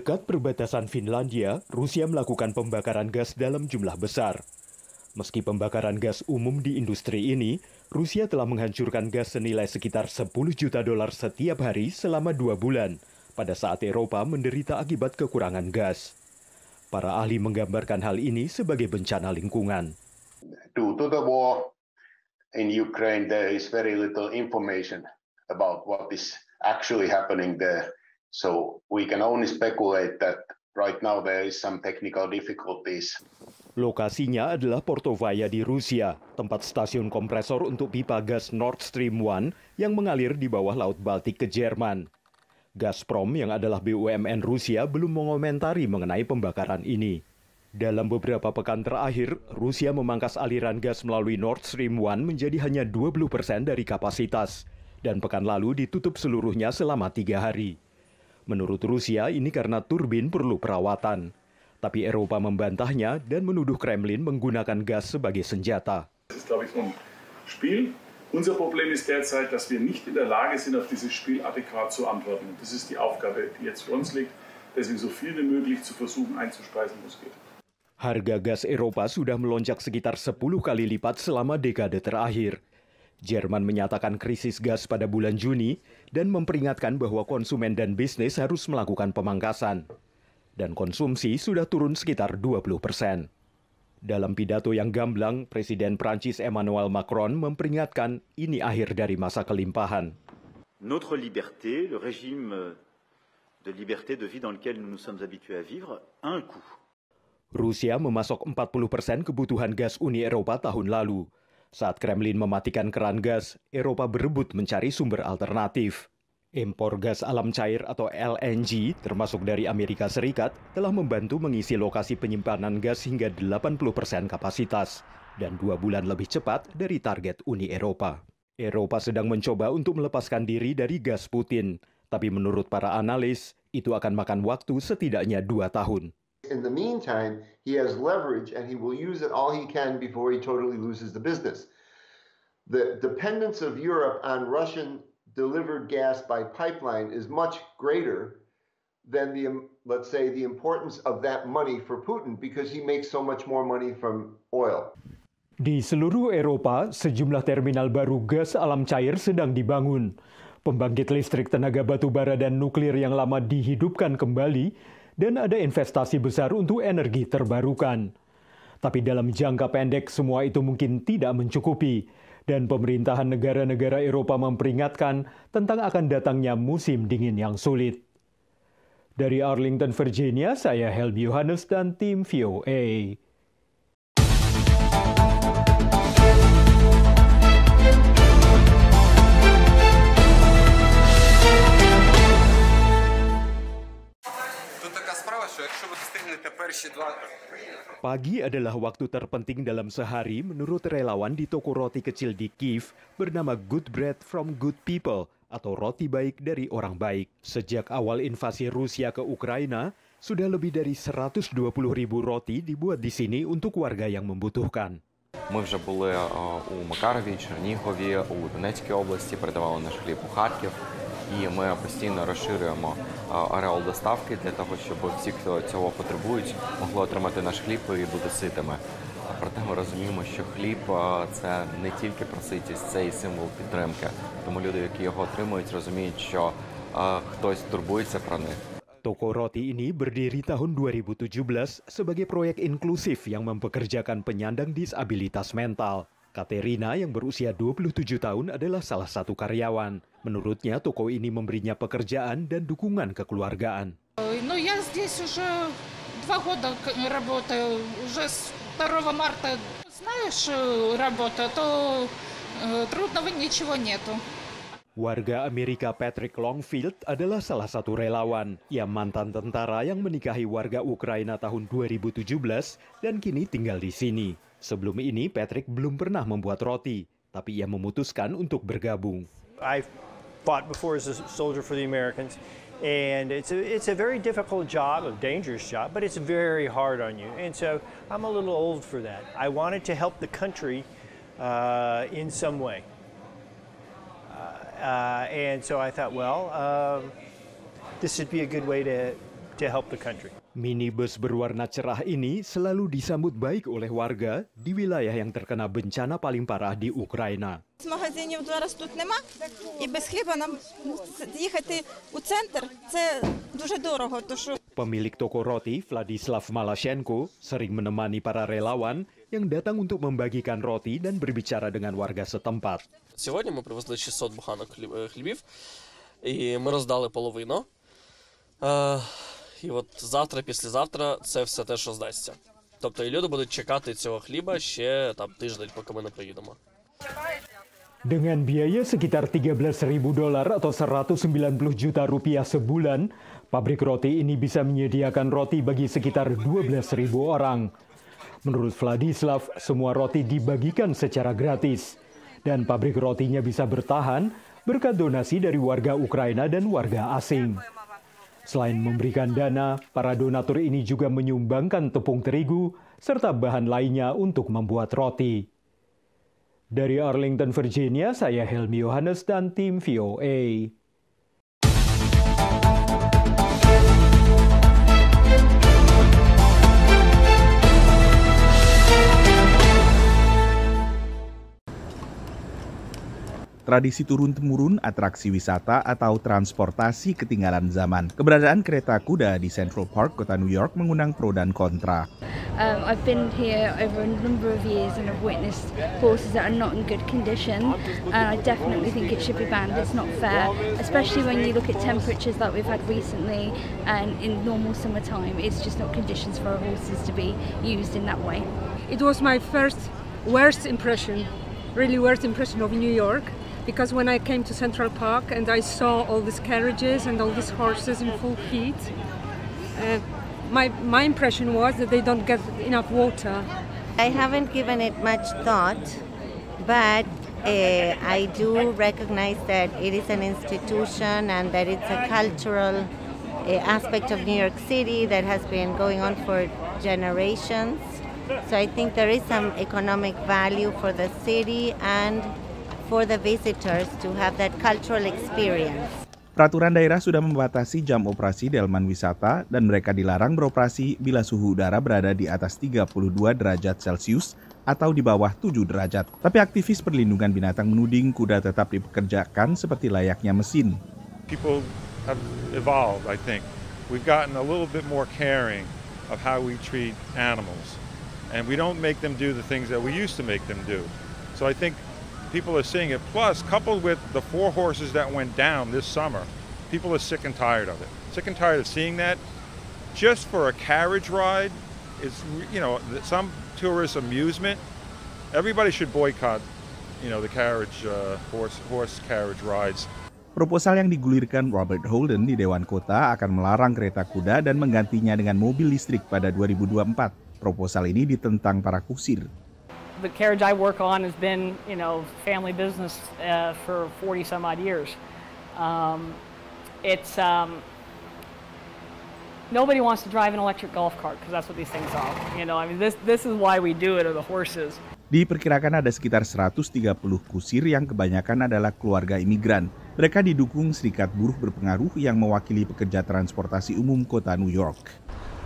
dekat perbatasan Finlandia, Rusia melakukan pembakaran gas dalam jumlah besar. Meski pembakaran gas umum di industri ini, Rusia telah menghancurkan gas senilai sekitar $10 juta setiap hari selama 2 bulan, pada saat Eropa menderita akibat kekurangan gas. Para ahli menggambarkan hal ini sebagai bencana lingkungan. Due to the war in Ukraine, there is very little information about what is actually happening there. So we can only speculate that right now there is some technical difficulties. Lokasinya adalah Portovaya di Rusia, tempat stasiun kompresor untuk pipa gas Nord Stream 1 yang mengalir di bawah Laut Baltik ke Jerman. Gazprom yang adalah BUMN Rusia belum mengomentari mengenai pembakaran ini. Dalam beberapa pekan terakhir, Rusia memangkas aliran gas melalui Nord Stream 1 menjadi hanya 20% dari kapasitas, dan pekan lalu ditutup seluruhnya selama 3 hari. Menurut Rusia, ini karena turbin perlu perawatan. Tapi Eropa membantahnya dan menuduh Kremlin menggunakan gas sebagai senjata. Das ist, glaube ich, ein Spiel. Unser Problem ist derzeit, dass wir nicht in der Lage sind, auf dieses Spiel adäquat zu antworten. Und das ist die Aufgabe, die jetzt vor uns liegt. Deswegen so viel wie möglich zu versuchen einzuspeisen, wo es geht. Harga gas Eropa sudah melonjak sekitar 10 kali lipat selama dekade terakhir. Jerman menyatakan krisis gas pada bulan Juni dan memperingatkan bahwa konsumen dan bisnis harus melakukan pemangkasan. Dan konsumsi sudah turun sekitar 20%. Dalam pidato yang gamblang, Presiden Prancis Emmanuel Macron memperingatkan ini akhir dari masa kelimpahan. Notre liberté, le régime de liberté de vie dans lequel nous nous sommes habitués à vivre, a un coût. Rusia memasok 40% kebutuhan gas Uni Eropa tahun lalu. Saat Kremlin mematikan keran gas, Eropa berebut mencari sumber alternatif. Impor gas alam cair atau LNG, termasuk dari Amerika Serikat, telah membantu mengisi lokasi penyimpanan gas hingga 80% kapasitas, dan 2 bulan lebih cepat dari target Uni Eropa. Eropa sedang mencoba untuk melepaskan diri dari gas Putin, tapi menurut para analis, itu akan makan waktu setidaknya 2 tahun. In the meantime, he has leverage and he will use it all he can before he totally loses the business. The dependence of Europe on Russian delivered gas by pipeline is much greater than let's say, the importance of that money for Putin because he makes so much more money from oil. Di seluruh Eropa, sejumlah terminal baru gas alam cair sedang dibangun. Pembangkit listrik tenaga batu bara dan nuklir yang lama dihidupkan kembali, dan ada investasi besar untuk energi terbarukan. Tapi dalam jangka pendek semua itu mungkin tidak mencukupi. Dan pemerintahan negara-negara Eropa memperingatkan tentang akan datangnya musim dingin yang sulit. Dari Arlington, Virginia, saya Helmi Yohanes dan tim VOA. Pagi adalah waktu terpenting dalam sehari menurut relawan di toko roti kecil di Kiev bernama Good Bread from Good People atau roti baik dari orang baik. Sejak awal invasi Rusia ke Ukraina, sudah lebih dari 120.000 roti dibuat di sini untuk warga yang membutuhkan. Ми вже були у Макарові, Чернігові, у Донецькій області, передавали наш хліб у Харків. І ми постійно розширюємо ареал доставки для того, щоб всі, хто цього потребують, могли отримати наш хліб і бути ситими. Проте ми розуміємо, що хліб – це не тільки про ситість, це і символ підтримки. Тому люди, які його отримують, розуміють, що хтось турбується про них. Toko roti ini berdiri tahun 2017 sebagai proyek inklusif yang mempekerjakan penyandang disabilitas mental. Katerina yang berusia 27 tahun adalah salah satu karyawan. Menurutnya, toko ini memberinya pekerjaan dan dukungan kekeluargaan. Я здесь уже 2 года работаю, уже с 2 марта. Знаешь, работа, то трудного ничего нету. Warga Amerika Patrick Longfield adalah salah satu relawan. Ia mantan tentara yang menikahi warga Ukraina tahun 2017 dan kini tinggal di sini. Sebelum ini, Patrick belum pernah membuat roti, tapi ia memutuskan untuk bergabung. I fought before as a soldier for the Americans, and it's a very difficult job, a dangerous job, but it's very hard on you. And so I'm a little old for that. I wanted to help the country in some way. And so I thought, well, this would be a good way to to help the country. Minibus berwarna cerah ini selalu disambut baik oleh warga di wilayah yang terkena bencana paling parah di Ukraina. Магазинів зараз тут нема, і без хліба нам їхати у центр – це дуже дорого. Pemilik toko roti, Vladislav Malashenko, sering menemani para relawan yang datang untuk membagikan roti dan berbicara dengan warga setempat. Сьогодні ми привезли 600 буханок хлібів, і ми роздали половину. І от завтра, післязавтра це все те, що здасться. Тобто і люди будуть чекати цього хліба ще тиждень, поки ми не приїдемо. Dengan biaya sekitar $13.000 atau 190 juta rupiah sebulan, pabrik roti ini bisa menyediakan roti bagi sekitar 12.000 orang. Menurut Vladislav, semua roti dibagikan secara gratis. Dan pabrik rotinya bisa bertahan berkat donasi dari warga Ukraina dan warga asing. Selain memberikan dana, para donatur ini juga menyumbangkan tepung terigu serta bahan lainnya untuk membuat roti. Dari Arlington, Virginia, saya Helmi Yohanes dan tim VOA. Tradisi turun-temurun atraksi wisata atau transportasi ketinggalan zaman. Keberadaan kereta kuda di Central Park, kota New York mengundang pro dan kontra. I've been here over a number of years and I've witnessed horses that are not in good condition, and I definitely think it should be banned. It's not fair, especially when you look at temperatures that we've had recently, and in normal summertime it's just not conditions for our horses to be used in that way. It was my worst impression of New York, because when I came to Central Park and I saw all these carriages and all these horses in full heat, my impression was that they don't get enough water. I haven't given it much thought, but I do recognize that it is an institution and that it's a cultural aspect of New York City that has been going on for generations. So I think there is some economic value for the city and for the visitors to have that cultural experience. Peraturan daerah sudah membatasi jam operasi delman wisata dan mereka dilarang beroperasi bila suhu udara berada di atas 32 derajat Celcius atau di bawah 7 derajat. Tapi aktivis perlindungan binatang menuding kuda tetap dipekerjakan seperti layaknya mesin. People have evolved, I think. We've gotten a little bit more caring of how we treat animals. And we don't make them do the things that we used to make them do. So I think people are seeing it. Plus, coupled with the 4 horses that went down this summer, people are sick and tired of it. Sick and tired of seeing that. Just for a carriage ride, it's, some tourist amusement. Everybody should boycott, the carriage, horse carriage rides. Proposal yang digulirkan Robert Holden di Dewan Kota akan melarang kereta kuda dan menggantinya dengan mobil listrik pada 2024. Proposal ini ditentang para kusir. The carriage I work on has been, family business for 40 some odd years. Nobody wants to drive an electric golf cart because that's what these things are. This is why we do it, are the horses. Diperkirakan ada sekitar 130 kusir yang kebanyakan adalah keluarga imigran. Mereka didukung serikat buruh berpengaruh yang mewakili pekerja transportasi umum kota New York.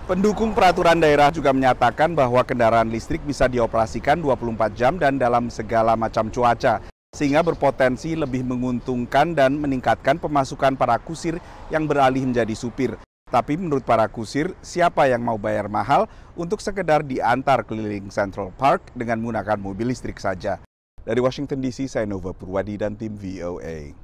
Pendukung peraturan daerah juga menyatakan bahwa kendaraan listrik bisa dioperasikan 24 jam dan dalam segala macam cuaca, sehingga berpotensi lebih menguntungkan dan meningkatkan pemasukan para kusir yang beralih menjadi supir. Tapi menurut para kusir, siapa yang mau bayar mahal untuk sekedar diantar keliling Central Park dengan menggunakan mobil listrik saja? Dari Washington DC, saya Nova Purwadi dan tim VOA.